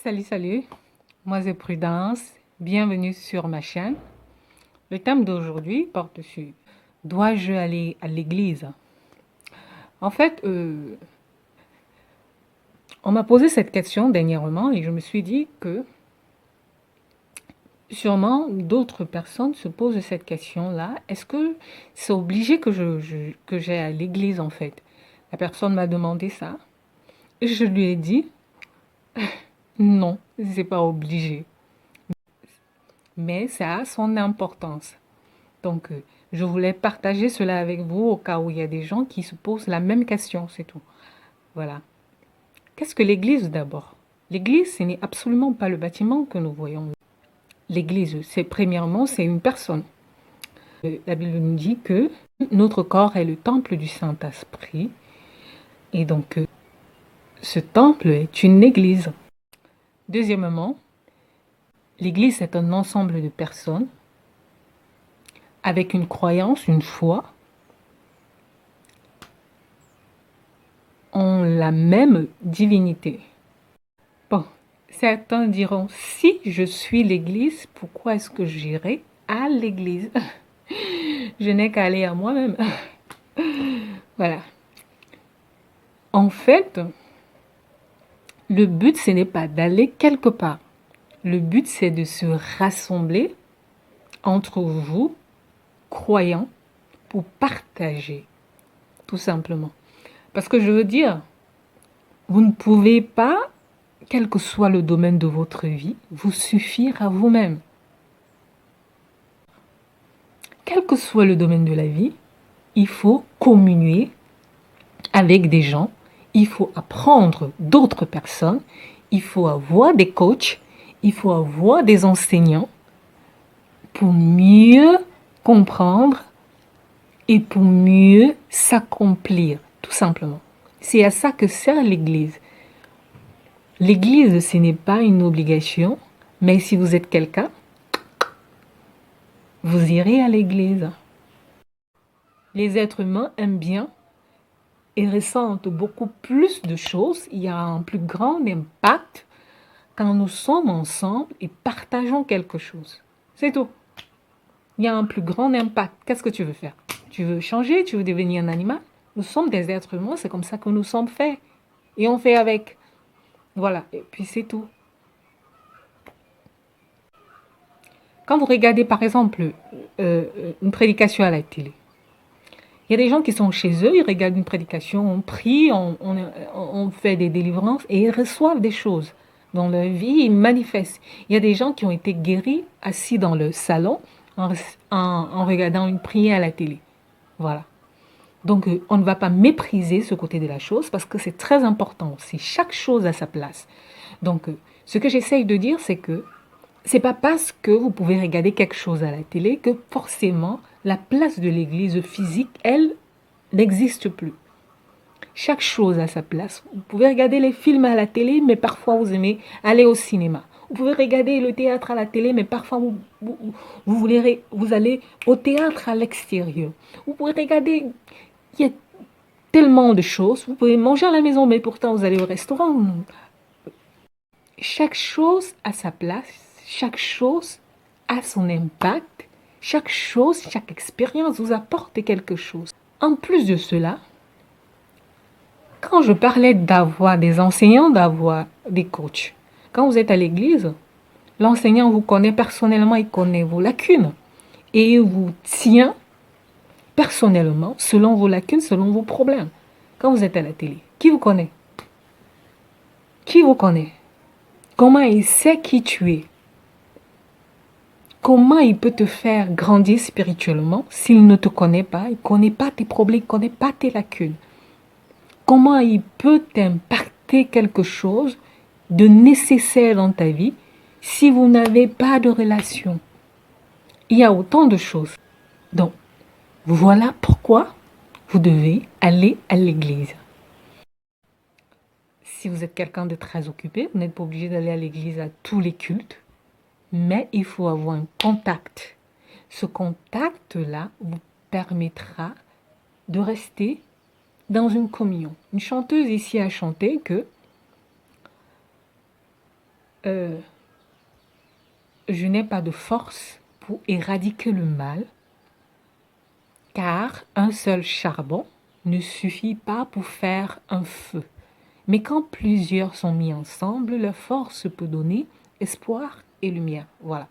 Salut, salut. Moi, c'est Prudence. Bienvenue sur ma chaîne. Le thème d'aujourd'hui porte sur dois-je aller à l'église? En fait, on m'a posé cette question dernièrement et je me suis dit que sûrement d'autres personnes se posent cette question-là. Est-ce que c'est obligé que que j'aille à l'église en fait? La personne m'a demandé ça et je lui ai dit non, c'est pas obligé, mais ça a son importance. Donc, je voulais partager cela avec vous au cas où il y a des gens qui se posent la même question, c'est tout. Voilà. Qu'est-ce que l'Église d'abord? L'Église, ce n'est absolument pas le bâtiment que nous voyons. L'Église, c'est premièrement, c'est une personne. La Bible nous dit que notre corps est le temple du Saint-Esprit. Et donc, ce temple est une Église. Deuxièmement, l'Église est un ensemble de personnes avec une croyance, une foi, en la même divinité. Bon, certains diront, si je suis l'Église, pourquoi est-ce que j'irai à l'Église? Je n'ai qu'à aller à moi-même. Voilà. En fait, le but, ce n'est pas d'aller quelque part. Le but, c'est de se rassembler entre vous, croyants, pour partager, tout simplement. Parce que je veux dire, vous ne pouvez pas, quel que soit le domaine de votre vie, vous suffire à vous-même. Quel que soit le domaine de la vie, il faut communier avec des gens, il faut apprendre d'autres personnes, il faut avoir des coachs, il faut avoir des enseignants pour mieux comprendre et pour mieux s'accomplir, tout simplement. C'est à ça que sert l'Église. L'Église, ce n'est pas une obligation, mais si vous êtes quelqu'un, vous irez à l'Église. Les êtres humains aiment bien et ressentent beaucoup plus de choses. Il y a un plus grand impact quand nous sommes ensemble et partageons quelque chose. C'est tout. Il y a un plus grand impact. Qu'est-ce que tu veux faire? Tu veux changer? Tu veux devenir un animal? Nous sommes des êtres humains, c'est comme ça que nous sommes faits. Et on fait avec. Voilà, et puis c'est tout. Quand vous regardez par exemple une prédication à la télé, il y a des gens qui sont chez eux, ils regardent une prédication, on prie, on fait des délivrances et ils reçoivent des choses dans leur vie, ils manifestent. Il y a des gens qui ont été guéris assis dans le salon en regardant une prière à la télé. Voilà. Donc, on ne va pas mépriser ce côté de la chose parce que c'est très important aussi. Chaque chose a sa place. Donc, ce que j'essaye de dire, c'est que c'est pas parce que vous pouvez regarder quelque chose à la télé que forcément la place de l'église physique, elle, n'existe plus. Chaque chose a sa place. Vous pouvez regarder les films à la télé, mais parfois vous aimez aller au cinéma. Vous pouvez regarder le théâtre à la télé, mais parfois vous allez au théâtre à l'extérieur. Vous pouvez regarder, il y a tellement de choses. Vous pouvez manger à la maison, mais pourtant vous allez au restaurant. Chaque chose a sa place, chaque chose a son impact, chaque chose, chaque expérience vous apporte quelque chose. En plus de cela, quand je parlais d'avoir des enseignants, d'avoir des coachs, quand vous êtes à l'église, l'enseignant vous connaît personnellement, il connaît vos lacunes et il vous tient personnellement selon vos lacunes, selon vos problèmes. Quand vous êtes à la télé, qui vous connaît? Qui vous connaît? Comment il sait qui tu es? Comment il peut te faire grandir spirituellement s'il ne te connaît pas? Il ne connaît pas tes problèmes, il ne connaît pas tes lacunes. Comment il peut t'impacter quelque chose de nécessaire dans ta vie si vous n'avez pas de relation? Il y a autant de choses. Donc, voilà pourquoi vous devez aller à l'église. Si vous êtes quelqu'un de très occupé, vous n'êtes pas obligé d'aller à l'église à tous les cultes, mais il faut avoir un contact. Ce contact-là vous permettra de rester dans une communion. Une chanteuse ici a chanté que euh, je n'ai pas de force pour éradiquer le mal, car un seul charbon ne suffit pas pour faire un feu. Mais quand plusieurs sont mis ensemble, leur force peut donner espoir et lumière. Voilà.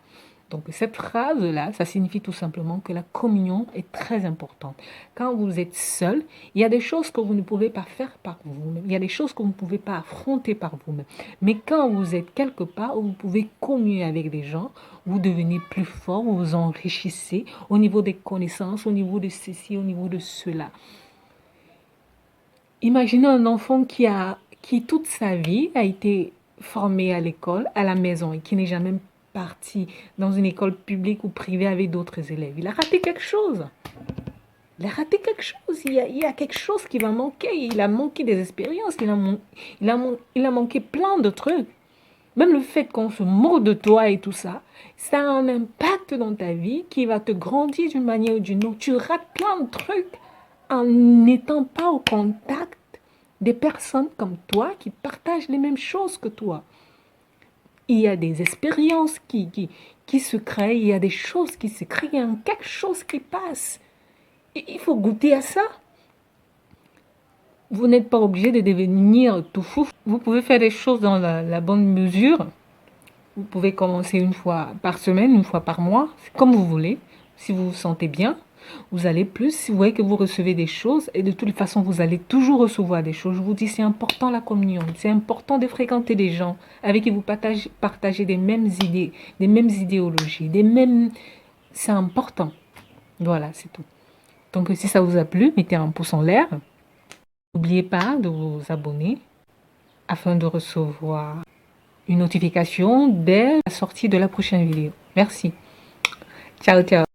Donc cette phrase-là, ça signifie tout simplement que la communion est très importante. Quand vous êtes seul, il y a des choses que vous ne pouvez pas faire par vous-même. Il y a des choses que vous ne pouvez pas affronter par vous-même. Mais quand vous êtes quelque part où vous pouvez communier avec des gens, vous devenez plus fort, vous vous enrichissez au niveau des connaissances, au niveau de ceci, au niveau de cela. Imaginez un enfant qui toute sa vie a été formé à l'école, à la maison et qui n'est jamais parti dans une école publique ou privée avec d'autres élèves. Il a raté quelque chose. Il a raté quelque chose. Il y a quelque chose qui va manquer. Il a manqué des expériences. Il a manqué plein de trucs. Même le fait qu'on se moque de toi et tout ça, ça a un impact dans ta vie qui va te grandir d'une manière ou d'une autre. Tu rates plein de trucs en n'étant pas au contact des personnes comme toi qui partagent les mêmes choses que toi. Il y a des expériences qui se créent, il y a des choses qui se créent, il y a quelque chose qui passe. Et il faut goûter à ça. Vous n'êtes pas obligé de devenir tout fou. Vous pouvez faire des choses dans la bonne mesure. Vous pouvez commencer une fois par semaine, une fois par mois, comme vous voulez. Si vous vous sentez bien, vous allez plus. Si vous voyez que vous recevez des choses, et de toute façon, vous allez toujours recevoir des choses. Je vous dis, c'est important la communion. C'est important de fréquenter des gens avec qui vous partagez des mêmes idées, des mêmes idéologies, des mêmes... C'est important. Voilà, c'est tout. Donc, si ça vous a plu, mettez un pouce en l'air. N'oubliez pas de vous abonner afin de recevoir une notification dès la sortie de la prochaine vidéo. Merci. Ciao, ciao.